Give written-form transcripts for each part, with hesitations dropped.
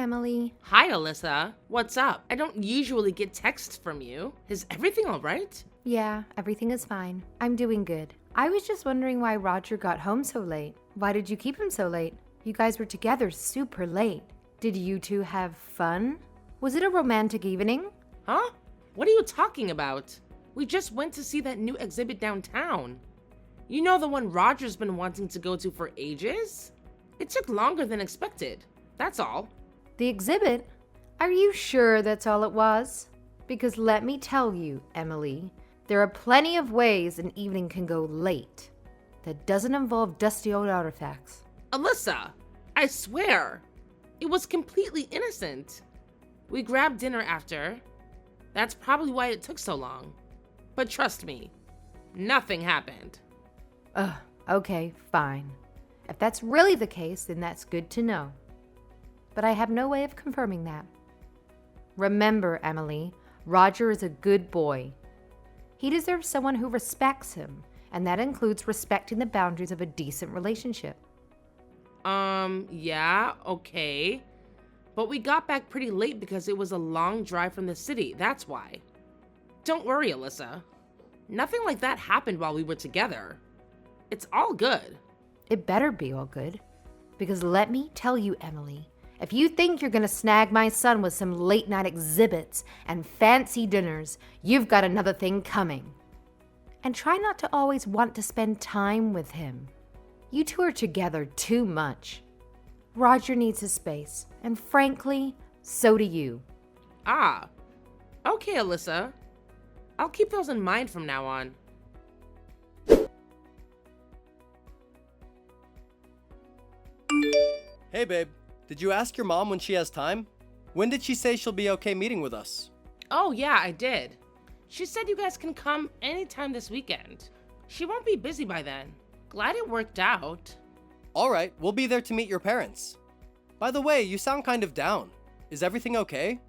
Emily. Hi, Alyssa. What's up? I don't usually get texts from you. Is everything all right? Yeah, everything is fine. I'm doing good. I was just wondering why Roger got home so late. Why did you keep him so late? You guys were together super late. Did you two have fun? Was it a romantic evening? Huh? What are you talking about? We just went to see that new exhibit downtown. You know, the one Roger's been wanting to go to for ages? It took longer than expected. That's all. The exhibit? Are you sure that's all it was? Because let me tell you, Emily, there are plenty of ways an evening can go late that doesn't involve dusty old artifacts. Alyssa, I swear, it was completely innocent. We grabbed dinner after. That's probably why it took so long. But trust me, nothing happened. Okay, fine. If that's really the case, then that's good to know. But I have no way of confirming that. Remember, Emily, Roger is a good boy. He deserves someone who respects him, and that includes respecting the boundaries of a decent relationship. Yeah, okay. But we got back pretty late because it was a long drive from the city, that's why. Don't worry, Alyssa. Nothing like that happened while we were together. It's all good. It better be all good. Because let me tell you, Emily, if you think you're gonna snag my son with some late night exhibits and fancy dinners, you've got another thing coming. And try not to always want to spend time with him. You two are together too much. Roger needs his space, and frankly, so do you. Ah, okay, Alyssa. I'll keep those in mind from now on. Hey babe, did you ask your mom when she has time? When did she say she'll be okay meeting with us? Oh yeah, I did. She said you guys can come anytime this weekend. She won't be busy by then. Glad it worked out. Alright, we'll be there to meet your parents. By the way, you sound kind of down. Is everything okay?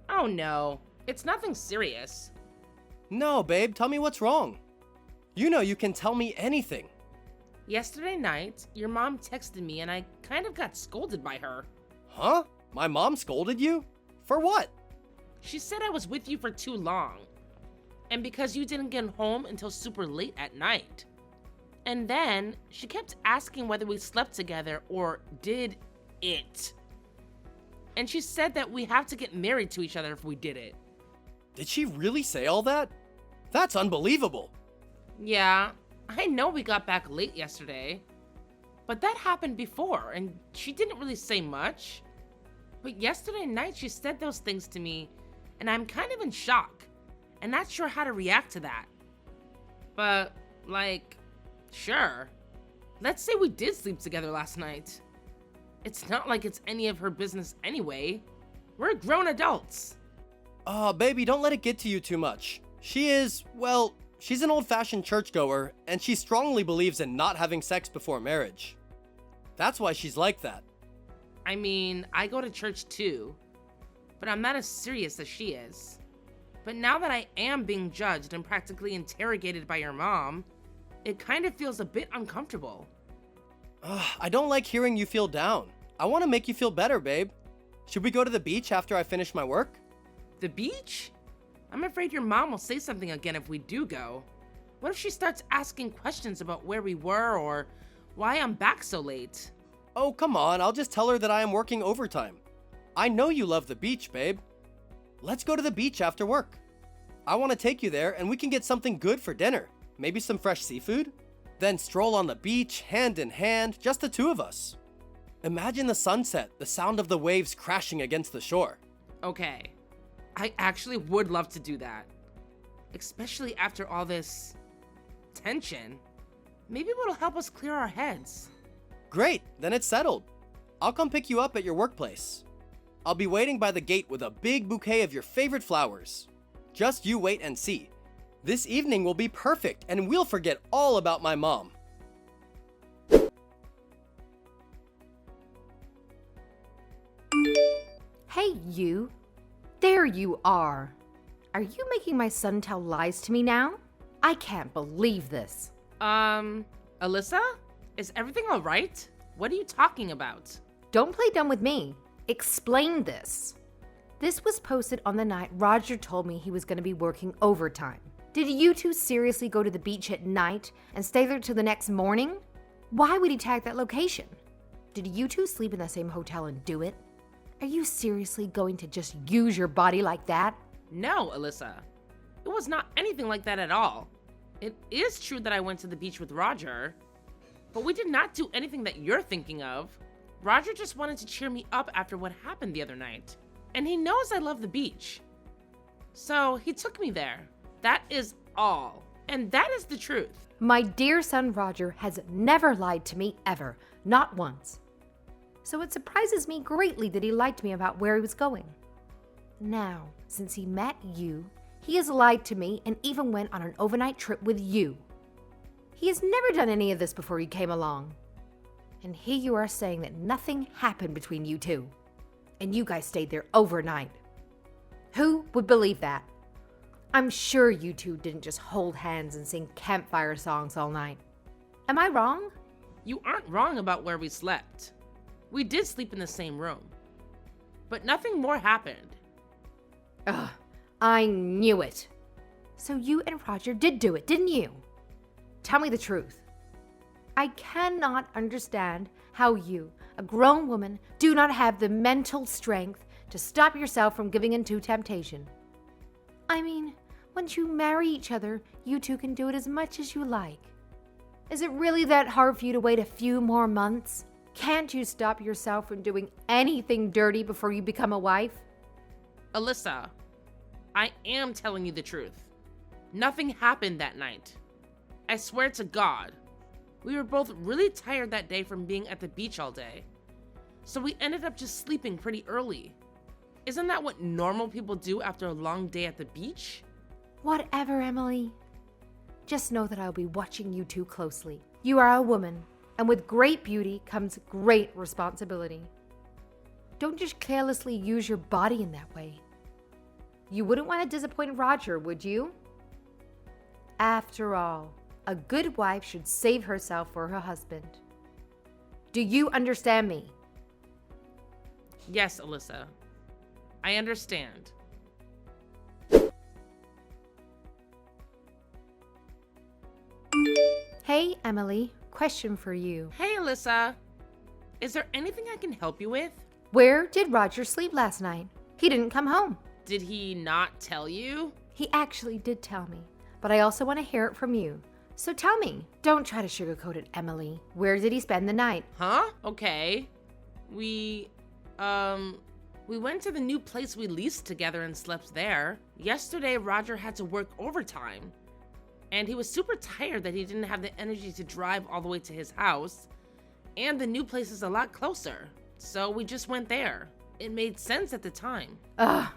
Oh no, it's nothing serious. No, babe, tell me what's wrong. You know you can tell me anything. Yesterday night, your mom texted me and I kind of got scolded by her. Huh? My mom scolded you? For what? She said I was with you for too long. And because you didn't get home until super late at night. And then she kept asking whether we slept together or did it. And she said that we have to get married to each other if we did it. Did she really say all that? That's unbelievable. Yeah, I know we got back late yesterday. But that happened before and she didn't really say much. But yesterday night she said those things to me and I'm kind of in shock and not sure how to react to that. But, like, sure. Let's say we did sleep together last night. It's not like it's any of her business anyway. We're grown adults. Baby, don't let it get to you too much. She's an old-fashioned churchgoer, and she strongly believes in not having sex before marriage. That's why she's like that. I mean, I go to church too, but I'm not as serious as she is. But now that I am being judged and practically interrogated by your mom, it kind of feels a bit uncomfortable. I don't like hearing you feel down. I want to make you feel better, babe. Should we go to the beach after I finish my work? The beach? I'm afraid your mom will say something again if we do go. What if she starts asking questions about where we were or why I'm back so late? Oh, come on, I'll just tell her that I am working overtime. I know you love the beach, babe. Let's go to the beach after work. I want to take you there and we can get something good for dinner. Maybe some fresh seafood? Then stroll on the beach, hand in hand, just the two of us. Imagine the sunset, the sound of the waves crashing against the shore. Okay, I actually would love to do that. Especially after all this tension. Maybe it'll help us clear our heads. Great, then it's settled. I'll come pick you up at your workplace. I'll be waiting by the gate with a big bouquet of your favorite flowers. Just you wait and see. This evening will be perfect and we'll forget all about my mom. Hey, you. There you are. Are you making my son tell lies to me now? I can't believe this. Alyssa? Is everything all right? What are you talking about? Don't play dumb with me. explain this. This was posted on the night Roger told me he was going to be working overtime. Did you two seriously go to the beach at night and stay there till the next morning? Why would he tag that location? Did you two sleep in the same hotel and do it? Are you seriously going to just use your body like that? No, Alyssa. It was not anything like that at all. It is true that I went to the beach with Roger, but we did not do anything that you're thinking of. Roger just wanted to cheer me up after what happened the other night. And he knows I love the beach. So he took me there. That is all. And that is the truth. My dear son Roger has never lied to me ever, not once. So it surprises me greatly that he lied to me about where he was going. Now, since he met you, he has lied to me and even went on an overnight trip with you. He has never done any of this before you came along. And here you are saying that nothing happened between you two. And you guys stayed there overnight. Who would believe that? I'm sure you two didn't just hold hands and sing campfire songs all night. Am I wrong? You aren't wrong about where we slept. We did sleep in the same room. But nothing more happened. Ugh, I knew it. So you and Roger did do it, didn't you? Tell me the truth. I cannot understand how you, a grown woman, do not have the mental strength to stop yourself from giving in to temptation. I mean, once you marry each other, you two can do it as much as you like. Is it really that hard for you to wait a few more months? Can't you stop yourself from doing anything dirty before you become a wife? Alyssa, I am telling you the truth. Nothing happened that night. I swear to God. We were both really tired that day from being at the beach all day. So we ended up just sleeping pretty early. Isn't that what normal people do after a long day at the beach? Whatever, Emily. Just know that I'll be watching you two closely. You are a woman, and with great beauty comes great responsibility. Don't just carelessly use your body in that way. You wouldn't want to disappoint Roger, would you? After all, a good wife should save herself for her husband. Do you understand me? Yes, Alyssa. I understand. Hey, Emily, question for you. Hey, Alyssa. Is there anything I can help you with? Where did Roger sleep last night? He didn't come home. Did he not tell you? He actually did tell me, but I also want to hear it from you. So tell me, don't try to sugarcoat it, Emily. Where did he spend the night? Huh? Okay. We went to the new place we leased together and slept there. Yesterday, Roger had to work overtime. And he was super tired that he didn't have the energy to drive all the way to his house. And the new place is a lot closer. So we just went there. It made sense at the time. Ugh,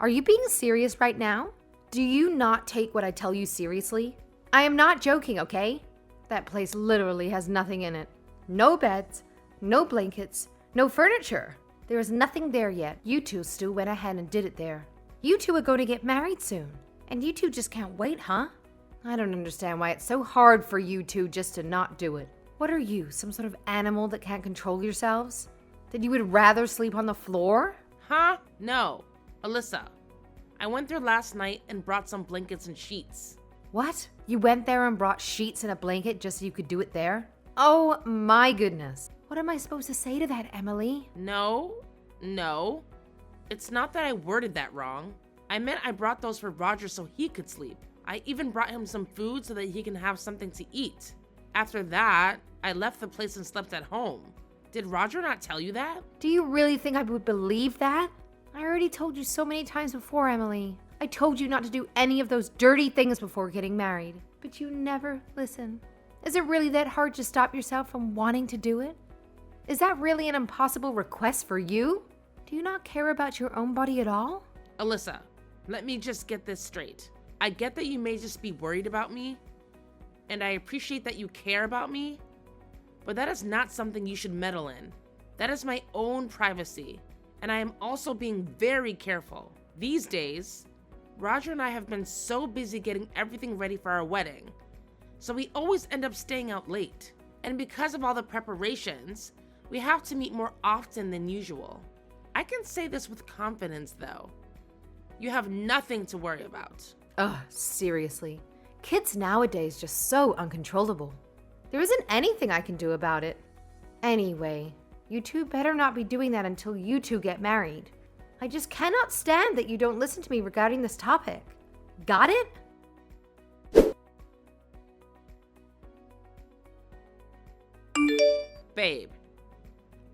are you being serious right now? Do you not take what I tell you seriously? I am not joking, okay? That place literally has nothing in it. No beds, no blankets, no furniture. There is nothing there yet. You two still went ahead and did it there. You two are going to get married soon. And you two just can't wait, huh? I don't understand why it's so hard for you two just to not do it. What are you, some sort of animal that can't control yourselves? That you would rather sleep on the floor? Huh? No. Alyssa, I went there last night and brought some blankets and sheets. What? You went there and brought sheets and a blanket just so you could do it there? Oh my goodness. What am I supposed to say to that, Emily? No. It's not that I worded that wrong. I meant I brought those for Roger so he could sleep. I even brought him some food so that he can have something to eat. After that, I left the place and slept at home. Did Roger not tell you that? Do you really think I would believe that? I already told you so many times before, Emily. I told you not to do any of those dirty things before getting married, but you never listen. Is it really that hard to stop yourself from wanting to do it? Is that really an impossible request for you? Do you not care about your own body at all? Alyssa, let me just get this straight. I get that you may just be worried about me, and I appreciate that you care about me, but that is not something you should meddle in. That is my own privacy, and I am also being very careful. These days, Roger and I have been so busy getting everything ready for our wedding, so we always end up staying out late. And because of all the preparations, we have to meet more often than usual. I can say this with confidence, though. You have nothing to worry about. Ugh, seriously. Kids nowadays just so uncontrollable. There isn't anything I can do about it. Anyway, you two better not be doing that until you two get married. I just cannot stand that you don't listen to me regarding this topic. Got it? Babe,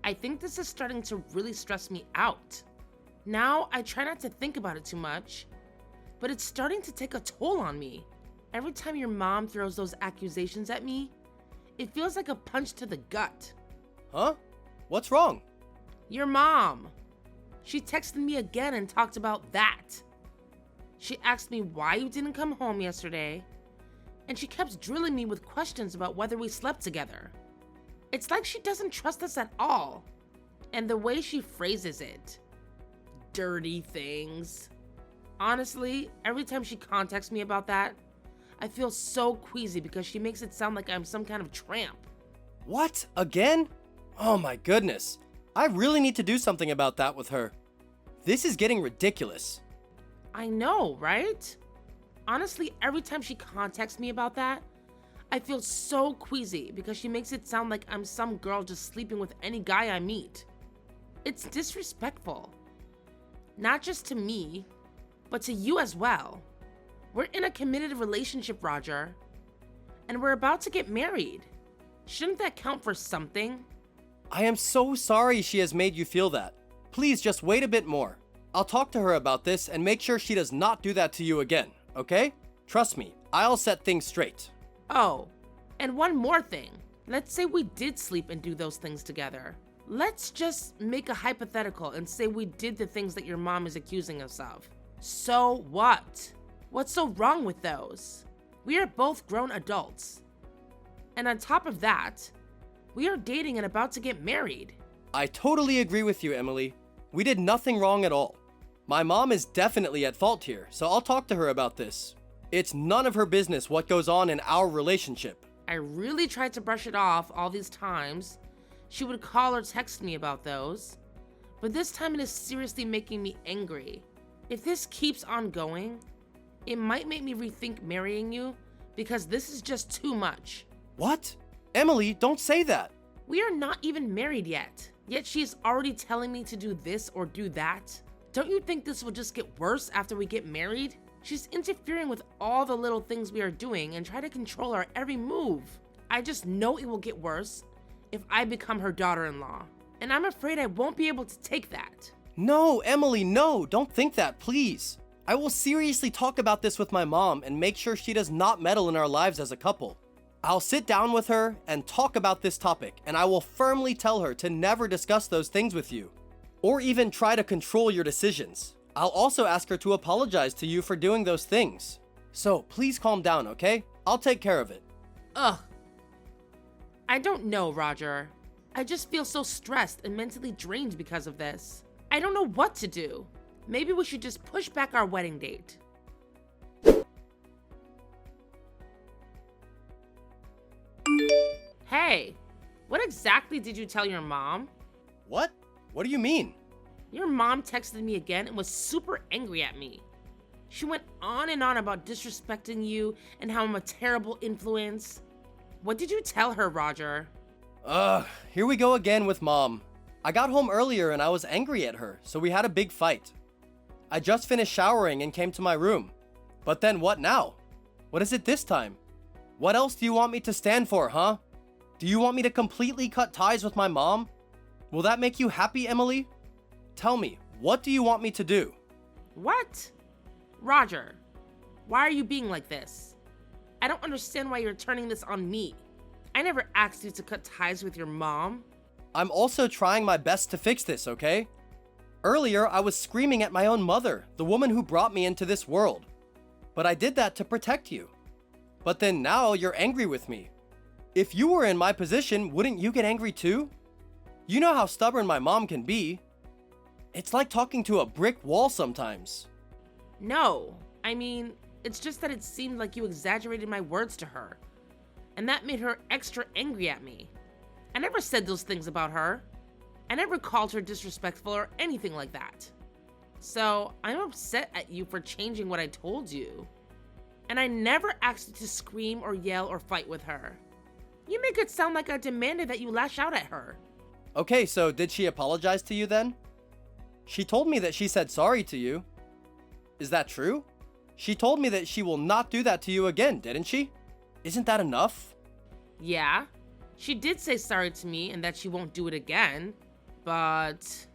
I think this is starting to really stress me out. Now, I try not to think about it too much, but it's starting to take a toll on me. Every time your mom throws those accusations at me, it feels like a punch to the gut. Huh? What's wrong? Your mom. She texted me again and talked about that. She asked me why you didn't come home yesterday, and she kept drilling me with questions about whether we slept together. It's like she doesn't trust us at all. And the way she phrases it, dirty things. Honestly, every time she contacts me about that, I feel so queasy because she makes it sound like I'm some kind of tramp. What? Again? Oh my goodness. I really need to do something about that with her. This is getting ridiculous. I know, right? Honestly, every time she contacts me about that, I feel so queasy because she makes it sound like I'm some girl just sleeping with any guy I meet. It's disrespectful. Not just to me, but to you as well. We're in a committed relationship, Roger, and we're about to get married. Shouldn't that count for something? I am so sorry she has made you feel that. Please just wait a bit more. I'll talk to her about this and make sure she does not do that to you again, okay? Trust me, I'll set things straight. Oh, and one more thing. Let's say we did sleep and do those things together. Let's just make a hypothetical and say we did the things that your mom is accusing us of. So what? What's so wrong with those? We are both grown adults. And on top of that, we are dating and about to get married. I totally agree with you, Emily. We did nothing wrong at all. My mom is definitely at fault here, so I'll talk to her about this. It's none of her business what goes on in our relationship. I really tried to brush it off all these times. She would call or text me about those. But this time it is seriously making me angry. If this keeps on going, it might make me rethink marrying you because this is just too much. What? Emily, don't say that. We are not even married yet she is already telling me to do this or do that. Don't you think this will just get worse after we get married? She's interfering with all the little things we are doing and try to control our every move. I just know it will get worse if I become her daughter-in-law. And I'm afraid I won't be able to take that. No, Emily, no, don't think that, please. I will seriously talk about this with my mom and make sure she does not meddle in our lives as a couple. I'll sit down with her and talk about this topic, and I will firmly tell her to never discuss those things with you, or even try to control your decisions. I'll also ask her to apologize to you for doing those things. So please calm down, okay? I'll take care of it. Ugh. I don't know, Roger. I just feel so stressed and mentally drained because of this. I don't know what to do. Maybe we should just push back our wedding date. Hey, what exactly did you tell your mom? What? What do you mean? Your mom texted me again and was super angry at me. She went on and on about disrespecting you and how I'm a terrible influence. What did you tell her, Roger? Here we go again with mom. I got home earlier and I was angry at her, so we had a big fight. I just finished showering and came to my room. But then what now? What is it this time? What else do you want me to stand for, huh? Do you want me to completely cut ties with my mom? Will that make you happy, Emily? Tell me, what do you want me to do? What? Roger, why are you being like this? I don't understand why you're turning this on me. I never asked you to cut ties with your mom. I'm also trying my best to fix this, okay? Earlier, I was screaming at my own mother, the woman who brought me into this world. But I did that to protect you. But then now you're angry with me. If you were in my position, wouldn't you get angry too? You know how stubborn my mom can be. It's like talking to a brick wall sometimes. No, I mean, it's just that it seemed like you exaggerated my words to her. And that made her extra angry at me. I never said those things about her. I never called her disrespectful or anything like that. So I'm upset at you for changing what I told you. And I never asked you to scream or yell or fight with her. You make it sound like I demanded that you lash out at her. Okay, so did she apologize to you then? She told me that she said sorry to you. Is that true? She told me that she will not do that to you again, didn't she? Isn't that enough? Yeah, she did say sorry to me and that she won't do it again, but...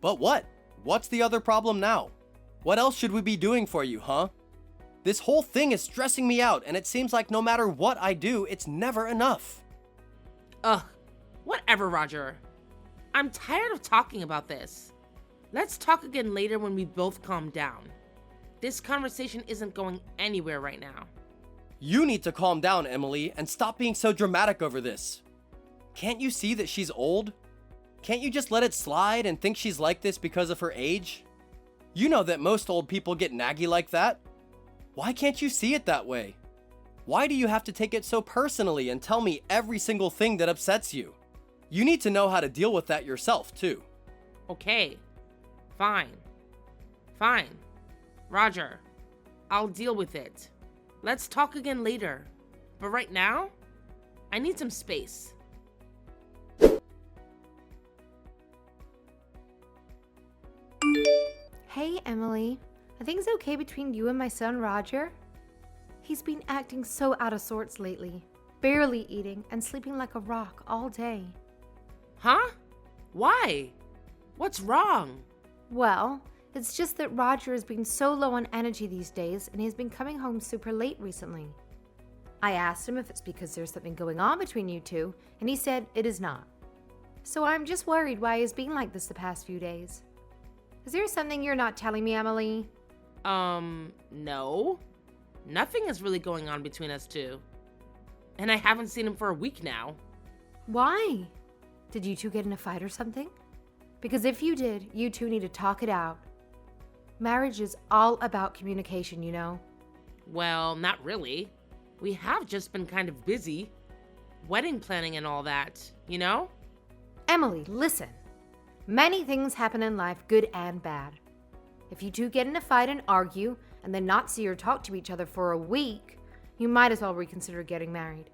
But what? What's the other problem now? What else should we be doing for you, huh? This whole thing is stressing me out, and it seems like no matter what I do, it's never enough. Ugh, whatever, Roger. I'm tired of talking about this. Let's talk again later when we both calm down. This conversation isn't going anywhere right now. You need to calm down, Emily, and stop being so dramatic over this. Can't you see that she's old? Can't you just let it slide and think she's like this because of her age? You know that most old people get naggy like that. Why can't you see it that way? Why do you have to take it so personally and tell me every single thing that upsets you? You need to know how to deal with that yourself, too. Okay, fine. Fine. Roger, I'll deal with it. Let's talk again later. But right now, I need some space. Hey, Emily. Are things okay between you and my son, Roger? He's been acting so out of sorts lately, barely eating and sleeping like a rock all day. Huh? Why? What's wrong? Well, it's just that Roger has been so low on energy these days and he's been coming home super late recently. I asked him if it's because there's something going on between you two, and he said it is not. So I'm just worried why he's been like this the past few days. Is there something you're not telling me, Emily? No. Nothing is really going on between us two. And I haven't seen him for a week now. Why? Did you two get in a fight or something? Because if you did, you two need to talk it out. Marriage is all about communication, you know. Well, not really. We have just been kind of busy. Wedding planning and all that, you know? Emily, listen. Many things happen in life, good and bad. If you two get in a fight and argue, and then not see or talk to each other for a week, you might as well reconsider getting married.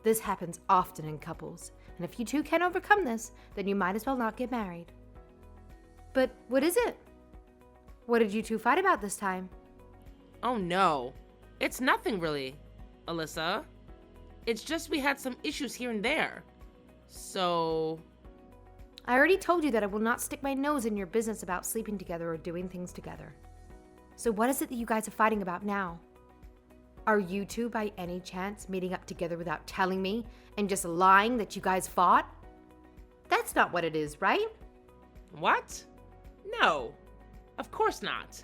This happens often in couples, and if you two can't overcome this, then you might as well not get married. But what is it? What did you two fight about this time? Oh no. It's nothing really, Alyssa. It's just we had some issues here and there. So... I already told you that I will not stick my nose in your business about sleeping together or doing things together. So what is it that you guys are fighting about now? Are you two by any chance meeting up together without telling me and just lying that you guys fought? That's not what it is, right? What? No. Of course not.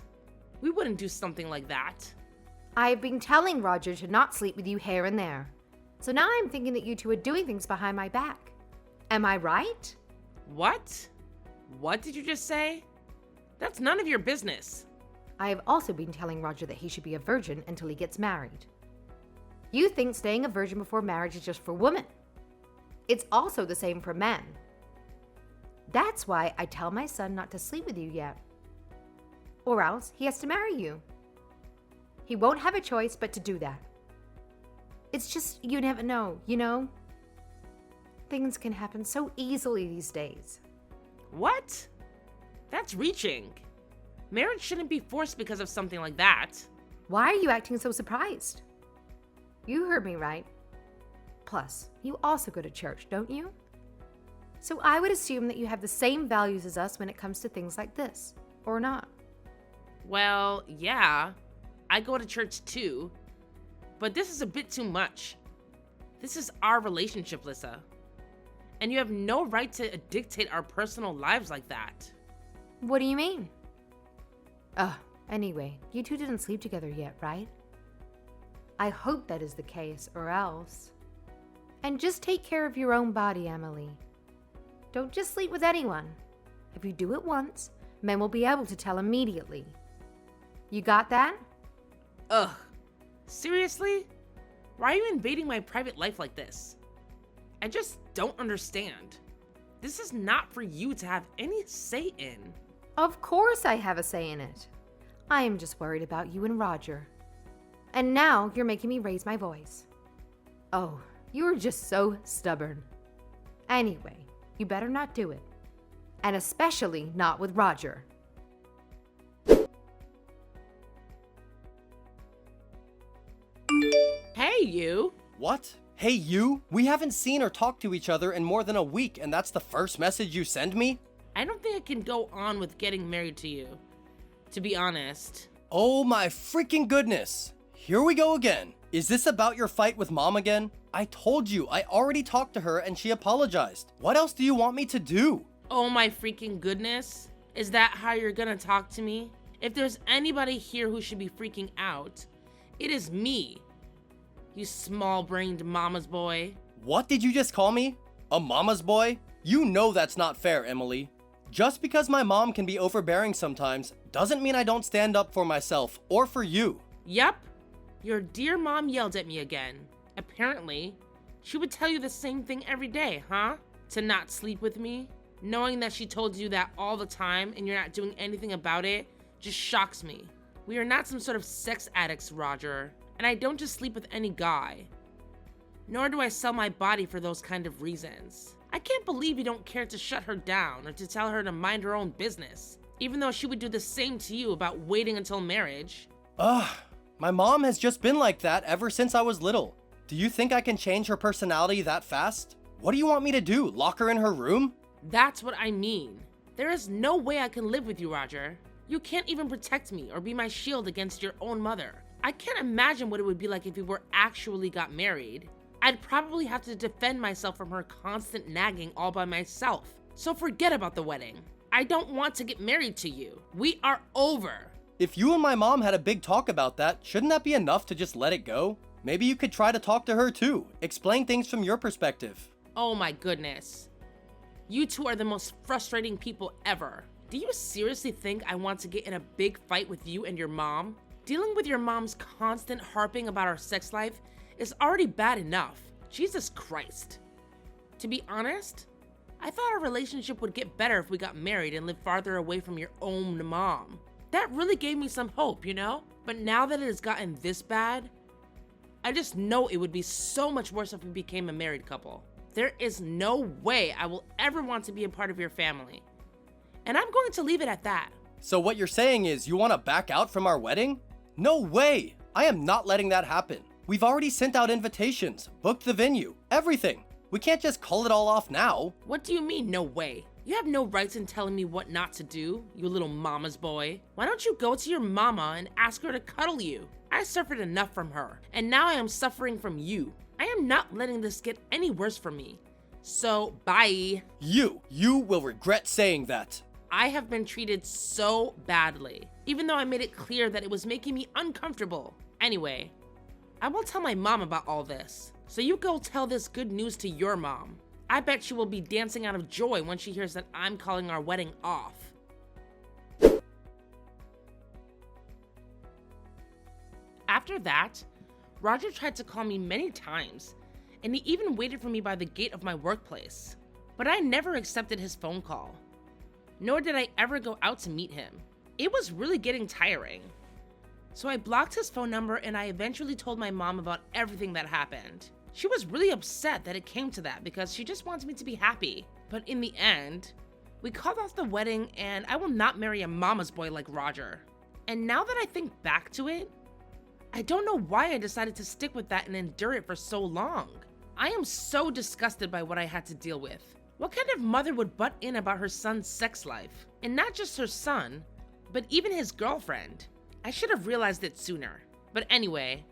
We wouldn't do something like that. I've been telling Roger to not sleep with you here and there. So now I'm thinking that you two are doing things behind my back. Am I right? What? What did you just say? That's none of your business. I have also been telling Roger that he should be a virgin until he gets married. You think staying a virgin before marriage is just for women. It's also the same for men. That's why I tell my son not to sleep with you yet. Or else he has to marry you. He won't have a choice but to do that. It's just you never know, you know? Things can happen so easily these days. What? That's reaching. Marriage shouldn't be forced because of something like that. Why are you acting so surprised? You heard me right. Plus, you also go to church, don't you? So I would assume that you have the same values as us when it comes to things like this, or not. Well, yeah, I go to church too, but this is a bit too much. This is our relationship, Lissa. And you have no right to dictate our personal lives like that. What do you mean? Anyway, you two didn't sleep together yet, right? I hope that is the case, or else. And just take care of your own body, Emily. Don't just sleep with anyone. If you do it once, men will be able to tell immediately. You got that? Ugh. Seriously? Why are you invading my private life like this? I just don't understand. This is not for you to have any say in. Of course I have a say in it. I am just worried about you and Roger. And now you're making me raise my voice. Oh, you are just so stubborn. Anyway, you better not do it. And especially not with Roger. Hey, you. What? Hey, you? We haven't seen or talked to each other in more than a week, and that's the first message you send me? I don't think I can go on with getting married to you, to be honest. Oh my freaking goodness. Here we go again. Is this about your fight with Mom again? I told you, I already talked to her and she apologized. What else do you want me to do? Oh my freaking goodness. Is that how you're gonna talk to me? If there's anybody here who should be freaking out, it is me. You small-brained mama's boy. What did you just call me? A mama's boy? You know that's not fair, Emily. Just because my mom can be overbearing sometimes doesn't mean I don't stand up for myself or for you. Yep. Your dear mom yelled at me again. Apparently, she would tell you the same thing every day, huh? To not sleep with me? Knowing that she told you that all the time and you're not doing anything about it just shocks me. We are not some sort of sex addicts, Roger. And I don't just sleep with any guy. Nor do I sell my body for those kind of reasons. I can't believe you don't care to shut her down or to tell her to mind her own business, even though she would do the same to you about waiting until marriage. Ugh, my mom has just been like that ever since I was little. Do you think I can change her personality that fast? What do you want me to do, lock her in her room? That's what I mean. There is no way I can live with you, Roger. You can't even protect me or be my shield against your own mother. I can't imagine what it would be like if we were actually got married. I'd probably have to defend myself from her constant nagging all by myself. So forget about the wedding. I don't want to get married to you. We are over. If you and my mom had a big talk about that, shouldn't that be enough to just let it go? Maybe you could try to talk to her too. Explain things from your perspective. Oh my goodness. You two are the most frustrating people ever. Do you seriously think I want to get in a big fight with you and your mom? Dealing with your mom's constant harping about our sex life is already bad enough. Jesus Christ. To be honest, I thought our relationship would get better if we got married and lived farther away from your own mom. That really gave me some hope, you know? But now that it has gotten this bad, I just know it would be so much worse if we became a married couple. There is no way I will ever want to be a part of your family. And I'm going to leave it at that. So what you're saying is you want to back out from our wedding? No way! I am not letting that happen. We've already sent out invitations, booked the venue, everything. We can't just call it all off now. What do you mean, no way? You have no rights in telling me what not to do, you little mama's boy. Why don't you go to your mama and ask her to cuddle you? I suffered enough from her, and now I am suffering from you. I am not letting this get any worse for me. So, bye. You will regret saying that. I have been treated so badly, even though I made it clear that it was making me uncomfortable. Anyway, I will tell my mom about all this. So you go tell this good news to your mom. I bet she will be dancing out of joy when she hears that I'm calling our wedding off. After that, Roger tried to call me many times, and he even waited for me by the gate of my workplace. But I never accepted his phone call. Nor did I ever go out to meet him. It was really getting tiring. So I blocked his phone number and I eventually told my mom about everything that happened. She was really upset that it came to that because she just wants me to be happy. But in the end, we called off the wedding and I will not marry a mama's boy like Roger. And now that I think back to it, I don't know why I decided to stick with that and endure it for so long. I am so disgusted by what I had to deal with. What kind of mother would butt in about her son's sex life? And not just her son, but even his girlfriend. I should have realized it sooner. But anyway,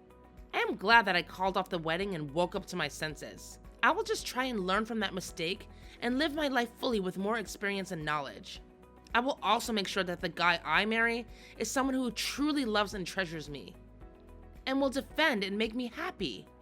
I am glad that I called off the wedding and woke up to my senses. I will just try and learn from that mistake and live my life fully with more experience and knowledge. I will also make sure that the guy I marry is someone who truly loves and treasures me, and will defend and make me happy.